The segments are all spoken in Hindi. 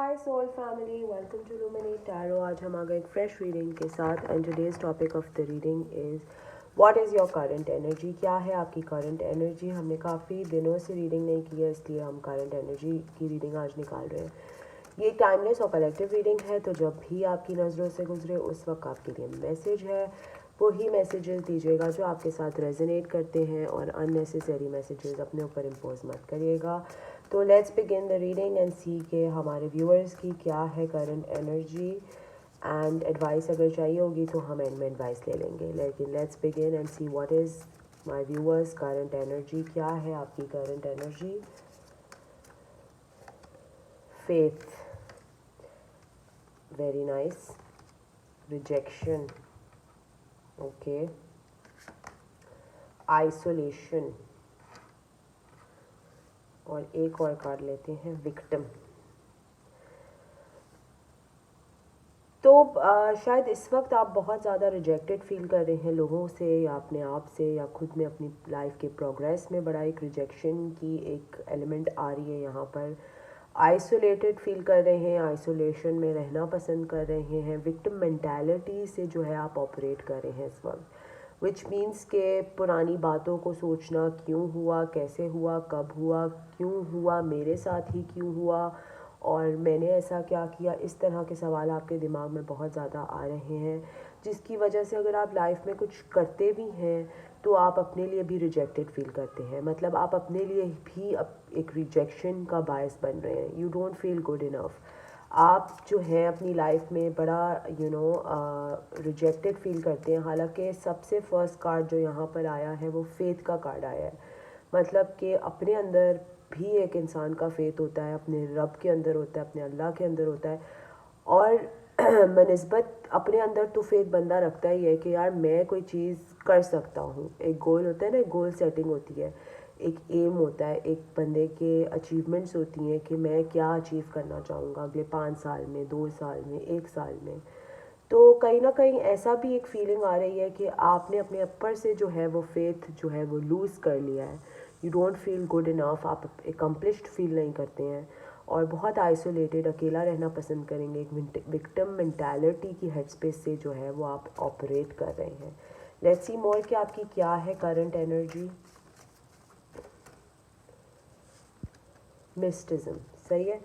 Hi soul family, welcome to Luminate Tarot. आज हम आ गए एक फ्रेश रीडिंग के साथ and today's topic of the reading is what is your current energy. क्या है आपकी करंट एनर्जी। हमने काफ़ी दिनों से रीडिंग नहीं की है, इसलिए हम करंट एनर्जी की रीडिंग आज निकाल रहे हैं। ये टाइमलेस और कलेक्टिव रीडिंग है, तो जब भी आपकी नज़रों से गुजरे उस वक्त आपके लिए मैसेज है वही मैसेजेस दीजिएगा जो आपके साथ रेजोनेट करते हैं, और अननेसेसरी मैसेजेस अपने ऊपर इम्पोज मत करिएगा। तो let's begin the reading and see के हमारे व्यूअर्स की क्या है करंट एनर्जी, एंड एडवाइस अगर चाहिए होगी तो हम एंड में एडवाइस ले लेंगे। लेकिन let's begin and see what is my viewers current energy. क्या है आपकी current energy. Faith, very nice. Rejection, okay. Isolation, और एक और कार्ड लेते हैं, विक्टिम। तो शायद इस वक्त आप बहुत ज़्यादा रिजेक्टेड फील कर रहे हैं लोगों से, या अपने आप से, या खुद में अपनी लाइफ के प्रोग्रेस में बड़ा एक रिजेक्शन की एक एलिमेंट आ रही है यहाँ पर। आइसोलेटेड फील कर रहे हैं, आइसोलेशन में रहना पसंद कर रहे हैं, विक्टिम मेंटालिटी से जो है आप ऑपरेट कर रहे हैं इस वक्त। विच मीन्स के पुरानी बातों को सोचना, क्यों हुआ, कैसे हुआ, कब हुआ, क्यों हुआ, मेरे साथ ही क्यों हुआ, और मैंने ऐसा क्या किया, इस तरह के सवाल आपके दिमाग में बहुत ज़्यादा आ रहे हैं, जिसकी वजह से अगर आप लाइफ में कुछ करते भी हैं तो आप अपने लिए भी रिजेक्टेड फील करते हैं। मतलब आप अपने लिए भी एक रिजेक्शन का बायस बन रहे हैं। You don't feel good enough. आप जो है अपनी लाइफ में बड़ा रिजेक्टेड फील करते हैं। हालांकि सबसे फर्स्ट कार्ड जो यहाँ पर आया है वो फेथ का कार्ड आया है। मतलब कि अपने अंदर भी एक इंसान का फेथ होता है, अपने रब के अंदर होता है, अपने अल्लाह के अंदर होता है, और बनिस्बत अपने अंदर तो फेथ बंदा रखता ही है कि यार मैं कोई चीज़ कर सकता हूँ। एक गोल होता है ना, एक गोल सेटिंग होती है, एक एम होता है, एक बंदे के अचीवमेंट्स होती हैं कि मैं क्या अचीव करना चाहूँगा अगले 5 साल में, 2 साल में, 1 साल में। तो कहीं ना कहीं ऐसा भी एक फीलिंग आ रही है कि आपने अपने ऊपर से जो है वो फेथ जो है वो लूज़ कर लिया है। You don't feel good enough, आप एकम्प्लिश्ड फील नहीं करते हैं, और बहुत आइसोलेटेड, अकेला रहना पसंद करेंगे। एक विक्टिम मेंटालिटी की हेड स्पेस से जो है वो आप ऑपरेट कर रहे हैं। लेट्स सी मोर कि आपकी क्या है करंट एनर्जी। मिस्टिज्म, सही है।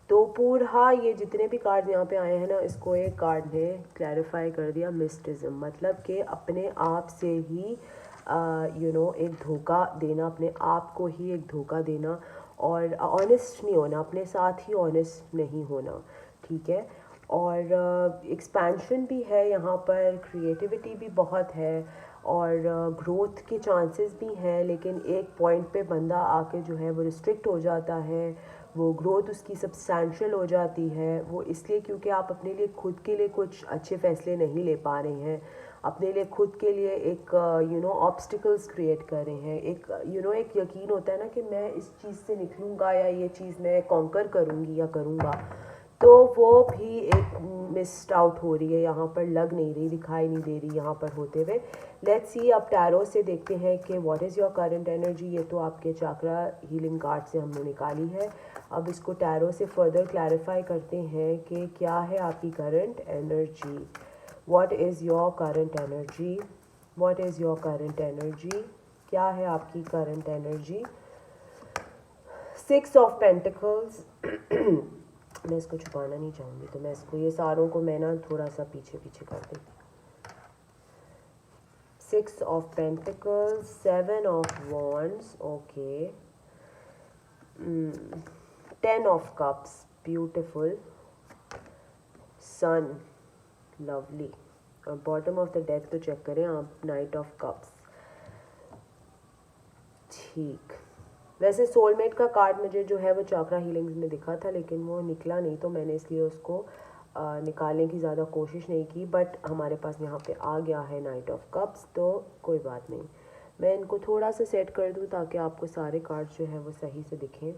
तो पूरा ये जितने भी कार्ड यहाँ पे आए हैं ना, इसको एक कार्ड ने क्लैरिफाई कर दिया। मिस्टिज्म मतलब कि अपने आप से ही एक धोखा देना, अपने आप को ही एक धोखा देना, और ऑनेस्ट नहीं होना, अपने साथ ही ऑनेस्ट नहीं होना, ठीक है। और एक्सपेंशन भी है यहाँ पर, क्रिएटिविटी भी बहुत है, और ग्रोथ के चांसेस भी हैं, लेकिन एक पॉइंट पे बंदा आके जो है वो रिस्ट्रिक्ट हो जाता है। वो ग्रोथ उसकी सब्सटैंशियल हो जाती है, वो इसलिए क्योंकि आप अपने लिए खुद के लिए कुछ अच्छे फैसले नहीं ले पा रहे हैं, अपने लिए खुद के लिए एक ऑब्स्टिकल्स क्रिएट कर रहे हैं। एक एक यकीन होता है ना कि मैं इस चीज़ से निकलूँगा, या ये चीज़ मैं कॉन्कर करूँगी या करूँगा, तो वो भी एक मिस्ड आउट हो रही है यहाँ पर, लग नहीं रही, दिखाई नहीं दे रही यहाँ पर होते हुए। लेट्स सी, अब टैरो से देखते हैं कि what is your current energy. ये तो आपके चाक्रा हीलिंग कार्ड से हमने निकाली है। अब इसको टैरो से फर्दर क्लैरिफाई करते हैं कि क्या है आपकी current energy. What is your current energy, what is your current energy, क्या है आपकी करंट एनर्जी। 6 of pentacles. मैं इसको छुपाना नहीं चाहूँगी, तो मैं इसको, ये सारों को मैं ना थोड़ा सा पीछे पीछे कर देती हूँ। 6 of pentacles, 7 of wands, okay, 10 of cups, beautiful, sun, lovely, और बॉटम ऑफ द डेक तो चेक करें आप, नाइट ऑफ कप्स, ठीक। वैसे सोलमेट का कार्ड मुझे जो है वो चाक्रा हीलिंग्स में दिखा था, लेकिन वो निकला नहीं, तो मैंने इसलिए उसको निकालने की ज़्यादा कोशिश नहीं की, बट हमारे पास यहाँ पे आ गया है नाइट ऑफ कप्स, तो कोई बात नहीं। मैं इनको थोड़ा सा सेट कर दूँ ताकि आपको सारे कार्ड्स जो है वो सही से दिखें,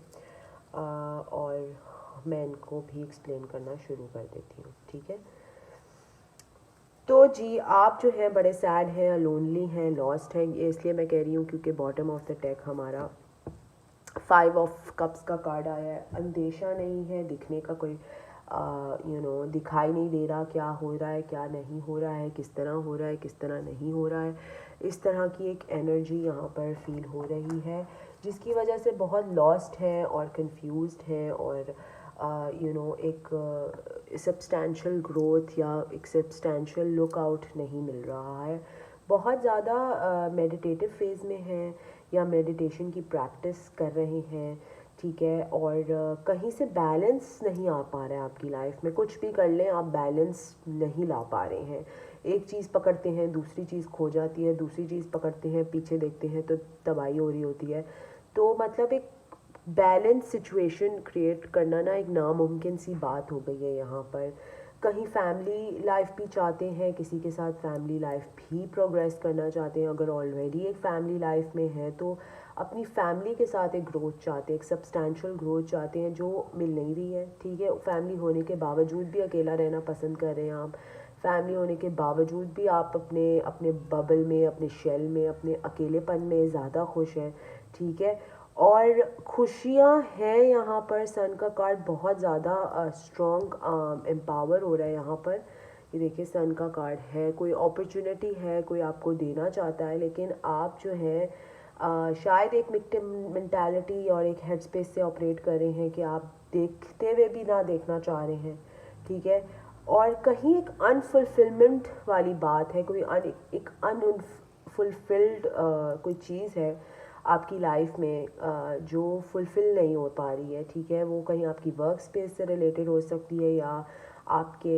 और मैं इनको भी एक्सप्लेन करना शुरू कर देती हूँ, ठीक है। तो जी, आप जो हैं बड़े सैड हैं, लोनली हैं, लॉस्ट हैं, ये इसलिए मैं कह रही हूँ क्योंकि बॉटम ऑफ द डेक हमारा 5 ऑफ कप्स का कार्ड आया है। अंदेशा नहीं है, दिखने का कोई दिखाई नहीं दे रहा क्या हो रहा है, क्या नहीं हो रहा है, किस तरह हो रहा है, किस तरह नहीं हो रहा है। इस तरह की एक एनर्जी यहाँ पर फील हो रही है, जिसकी वजह से बहुत लॉस्ट है और कंफ्यूज्ड है और एक सब्सटेंशियल ग्रोथ या एक सब्सटेंशियल लुक आउट नहीं मिल रहा है। बहुत ज़्यादा मेडिटेटिव फेज़ में हैं या मेडिटेशन की प्रैक्टिस कर रहे हैं, ठीक है, और कहीं से बैलेंस नहीं आ पा रहा है आपकी लाइफ में। कुछ भी कर लें आप बैलेंस नहीं ला पा रहे हैं। एक चीज़ पकड़ते हैं दूसरी चीज़ खो जाती है, दूसरी चीज़ पकड़ते हैं पीछे देखते हैं तो तबाही हो रही होती है। तो मतलब एक बैलेंस सिचुएशन क्रिएट करना ना एक नामुमकिन सी बात हो गई है यहाँ पर। कहीं फैमिली लाइफ भी चाहते हैं, किसी के साथ फैमिली लाइफ भी प्रोग्रेस करना चाहते हैं, अगर ऑलरेडी एक फैमिली लाइफ में है तो अपनी फैमिली के साथ एक ग्रोथ चाहते हैं, एक सब्सटेंशियल ग्रोथ चाहते हैं जो मिल नहीं रही है, ठीक है। फैमिली होने के बावजूद भी अकेला रहना पसंद कर रहे हैं आप, फैमिली होने के बावजूद भी आप अपने अपने बबल में, अपने शेल में, अपने अकेलेपन में ज़्यादा खुश हैं, ठीक है। और खुशियाँ हैं यहाँ पर। सन का कार्ड बहुत ज़्यादा स्ट्रॉन्ग एम्पावर हो रहा है यहाँ पर। ये देखिए सन का कार्ड है, कोई अपॉर्चुनिटी है, कोई आपको देना चाहता है, लेकिन आप जो है शायद एक विक्टिम मेंटालिटी और एक हेड स्पेस से ऑपरेट कर रहे हैं कि आप देखते हुए भी ना देखना चाह रहे हैं, ठीक है। और कहीं एक अनफुलफिलमेंट वाली बात है, एक अनफुलफिल्ड कोई चीज़ है आपकी लाइफ में जो फुलफ़िल नहीं हो पा रही है, ठीक है। वो कहीं आपकी वर्क स्पेस से रिलेटेड हो सकती है या आपके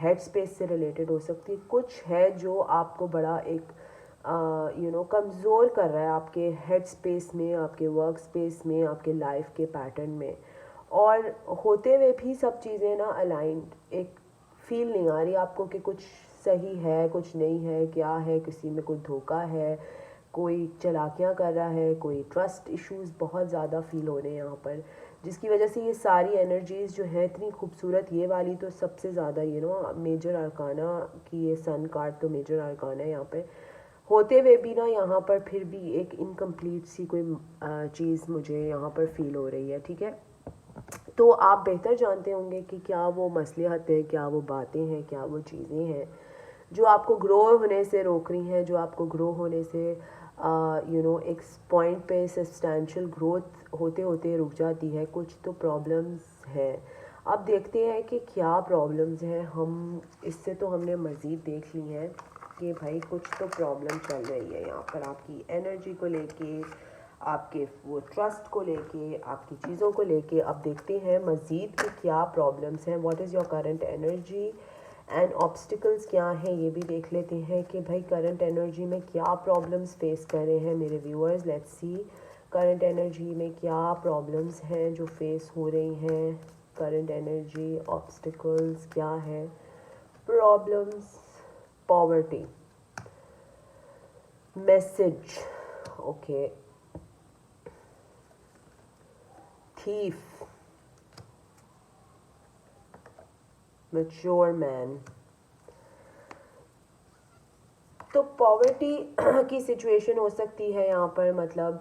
हेड स्पेस से रिलेटेड हो सकती है। कुछ है जो आपको बड़ा एक कमज़ोर कर रहा है आपके हेड स्पेस में, आपके वर्क स्पेस में, आपके लाइफ के पैटर्न में। और होते हुए भी सब चीज़ें ना अलाइंड एक फील नहीं आ रही आपको कि कुछ सही है कुछ नहीं है, क्या है, किसी में कोई धोखा है, कोई चालाकियाँ कर रहा है, कोई ट्रस्ट इश्यूज़ बहुत ज़्यादा फील हो रहे हैं यहाँ पर, जिसकी वजह से ये सारी एनर्जीज़ जो है इतनी खूबसूरत, ये वाली तो सबसे ज़्यादा मेजर अरकाना की, ये सन कार्ड तो मेजर अरकाना है यहाँ पे। होते हुए भी ना यहाँ पर फिर भी एक इनकम्प्लीट सी कोई चीज़ मुझे यहाँ पर फील हो रही है, ठीक है। तो आप बेहतर जानते होंगे कि क्या वो मसलिहत है, क्या वो बातें हैं, क्या वो चीज़ें हैं जो आपको ग्रो होने से रोक रही हैं, जो आपको ग्रो होने से एक पॉइंट पे सब्सटेंशियल ग्रोथ होते होते रुक जाती है। कुछ तो प्रॉब्लम्स हैं। अब देखते हैं कि क्या प्रॉब्लम्स हैं। हम इससे तो हमने मज़ीद देख ली हैं कि भाई कुछ तो प्रॉब्लम चल रही है यहाँ पर आपकी एनर्जी को लेके, आपके वो ट्रस्ट को लेके, आपकी चीज़ों को लेके। अब देखते हैं मज़ीद कि क्या प्रॉब्लम्स हैं। What is your current energy and obstacles क्या हैं, ये भी देख लेते हैं कि भाई करंट एनर्जी में क्या प्रॉब्लम्स फेस कर रहे हैं मेरे viewers. Let's see current energy में क्या प्रॉब्लम्स हैं जो फेस हो रही हैं। करंट एनर्जी ऑब्स्टिकल्स क्या है, problems, poverty, message, okay, thief, mature man। तो पॉवर्टी की सिचुएशन हो सकती है यहाँ पर, मतलब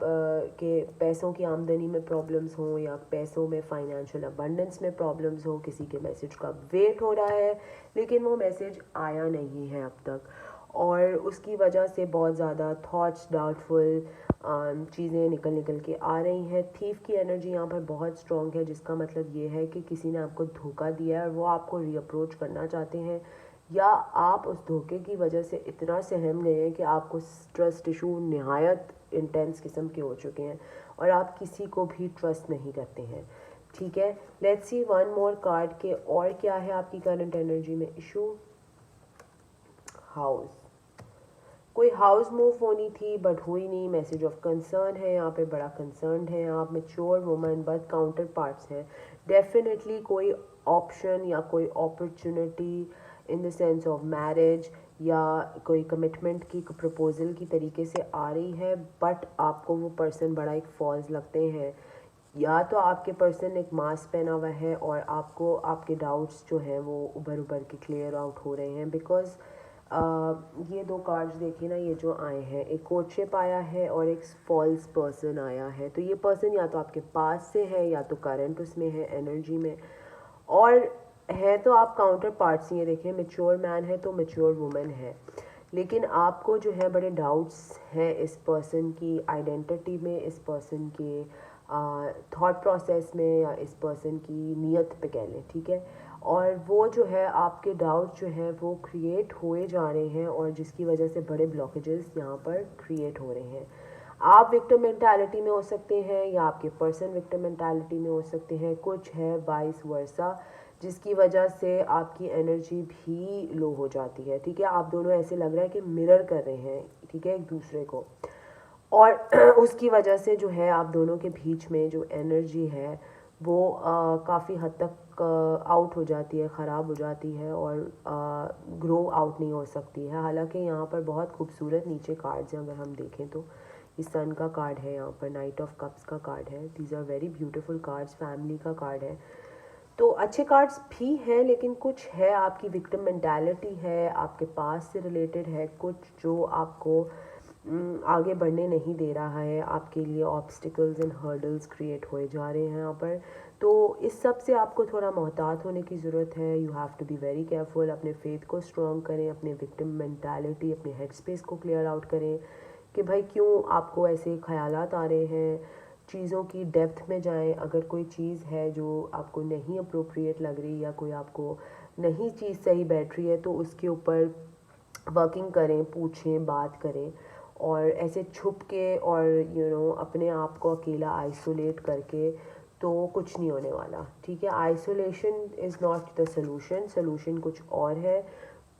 कि पैसों की आमदनी में प्रॉब्लम्स हो या पैसों में फाइनेंशियल अबंडेंस में प्रॉब्लम्स हो। किसी के मैसेज का वेट हो रहा है लेकिन वो मैसेज आया नहीं है अब तक, और उसकी वजह से बहुत ज़्यादा थॉट्स डाउटफुल चीज़ें निकल के आ रही हैं। थीफ की एनर्जी यहाँ पर बहुत स्ट्रॉन्ग है, जिसका मतलब ये है कि किसी ने आपको धोखा दिया है और वो आपको रीअप्रोच करना चाहते हैं, या आप उस धोखे की वजह से इतना सहम गए हैं कि आपको ट्रस्ट इशू नहायत इंटेंस किस्म के हो चुके हैं और आप किसी को भी ट्रस्ट नहीं करते हैं, ठीक है। Let's see one more card के और क्या है आपकी करंट एनर्जी में इशू। हाउस, कोई हाउस मूव होनी थी बट हुई नहीं। मैसेज ऑफ कंसर्न है यहाँ पे, बड़ा कंसर्न है आप, mature woman, but counter parts हैं। डेफिनेटली कोई ऑप्शन या कोई opportunity in the sense of marriage या कोई कमिटमेंट की प्रपोजल की तरीके से आ रही है, बट आपको वो पर्सन बड़ा एक फॉल्स लगते हैं, या तो आपके पर्सन ने एक मास्क पहना हुआ है और आपको आपके डाउट्स जो हैं वो उभर के क्लियर आउट हो रहे हैं। बिकॉज ये दो कार्ड्स देखिए ना, ये जो आए हैं, एक कोर्टशिप आया है और एक फॉल्स पर्सन आया है। तो ये पर्सन या तो आपके पास से है या तो करंट उसमें है एनर्जी में, और है तो आप काउंटर पार्ट्स ये देखें, मैच्योर मैन है तो मैच्योर वुमेन है, लेकिन आपको जो है बड़े डाउट्स हैं इस पर्सन की आइडेंटिटी में, इस पर्सन के थॉट प्रोसेस में, या इस पर्सन की नीयत पे कह लें, ठीक है। और वो जो है आपके डाउट जो है वो क्रिएट हुए जा रहे हैं, और जिसकी वजह से बड़े ब्लॉकेजेस यहाँ पर क्रिएट हो रहे हैं। आप विक्टिम मेंटालिटी में हो सकते हैं या आपके पर्सन विक्टिम मेंटालिटी में हो सकते हैं, कुछ है वाइस वर्सा, जिसकी वजह से आपकी एनर्जी भी लो हो जाती है, ठीक है। आप दोनों ऐसे लग रहा है कि मिरर कर रहे हैं, ठीक है, एक दूसरे को, और उसकी वजह से जो है आप दोनों के बीच में जो एनर्जी है वो काफ़ी हद तक आउट हो जाती है, ख़राब हो जाती है, और ग्रो आउट नहीं हो सकती है। हालांकि यहाँ पर बहुत खूबसूरत नीचे कार्ड्स हैं, अगर हम देखें तो ये सन का कार्ड है, यहाँ पर नाइट ऑफ कप्स का कार्ड है, these are very beautiful cards, family का कार्ड है, तो अच्छे कार्ड्स भी हैं, लेकिन कुछ है आपकी विक्टिम मेंटालिटी है, आपके पास से रिलेटेड है कुछ, जो आपको आगे बढ़ने नहीं दे रहा है, आपके लिए ऑब्स्टिकल्स एंड हर्डल्स क्रिएट होए जा रहे हैं यहाँ पर। तो इस सब से आपको थोड़ा मोहतात होने की ज़रूरत है, you have to be very careful, अपने फेथ को स्ट्रॉन्ग करें, अपने विक्टिम मेंटालिटी, अपने हेड स्पेस को क्लियर आउट करें कि भाई क्यों आपको ऐसे ख्यालात आ रहे हैं, चीज़ों की डेप्थ में जाएं। अगर कोई चीज़ है जो आपको नहीं अप्रोप्रिएट लग रही, या कोई आपको नहीं चीज़ सही बैठ रही है, तो उसके ऊपर वर्किंग करें, पूछें, बात करें, और ऐसे छुप के और अपने आप को अकेला आइसोलेट करके तो कुछ नहीं होने वाला, ठीक है। Isolation is not the solution, solution कुछ और है,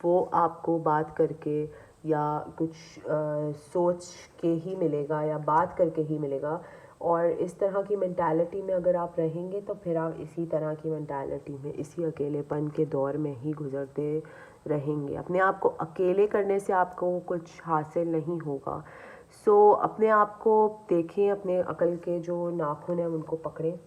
वो आपको बात करके या कुछ सोच के ही मिलेगा, या बात करके ही मिलेगा। और इस तरह की मेंटालिटी में अगर आप रहेंगे तो फिर आप इसी तरह की मेंटालिटी में, इसी अकेलेपन के दौर में ही गुजरते रहेंगे। अपने आप को अकेले करने से आपको कुछ हासिल नहीं होगा। सो अपने आप को देखें, अपने अकल के जो नाखून हैं उनको पकड़ें,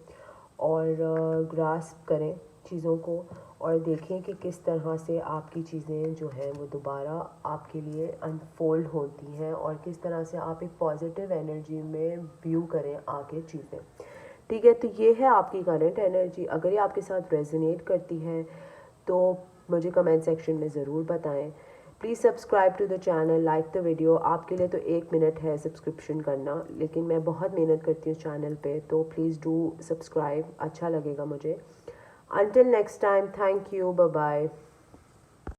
और ग्रास्प करें चीज़ों को, और देखें कि किस तरह से आपकी चीज़ें जो हैं वो दोबारा आपके लिए अनफोल्ड होती हैं, और किस तरह से आप एक पॉजिटिव एनर्जी में व्यू करें आगे चीज़ें, ठीक है। तो ये है आपकी करंट एनर्जी। अगर ये आपके साथ रेजोनेट करती है तो मुझे कमेंट सेक्शन में ज़रूर बताएं। Please subscribe to the channel, like the video. आपके लिए तो 1 मिनट है सब्सक्रिप्शन करना, लेकिन मैं बहुत मेहनत करती हूँ चैनल पे, तो प्लीज़ डू सब्सक्राइब, अच्छा लगेगा मुझे। Until next time, thank you, bye bye.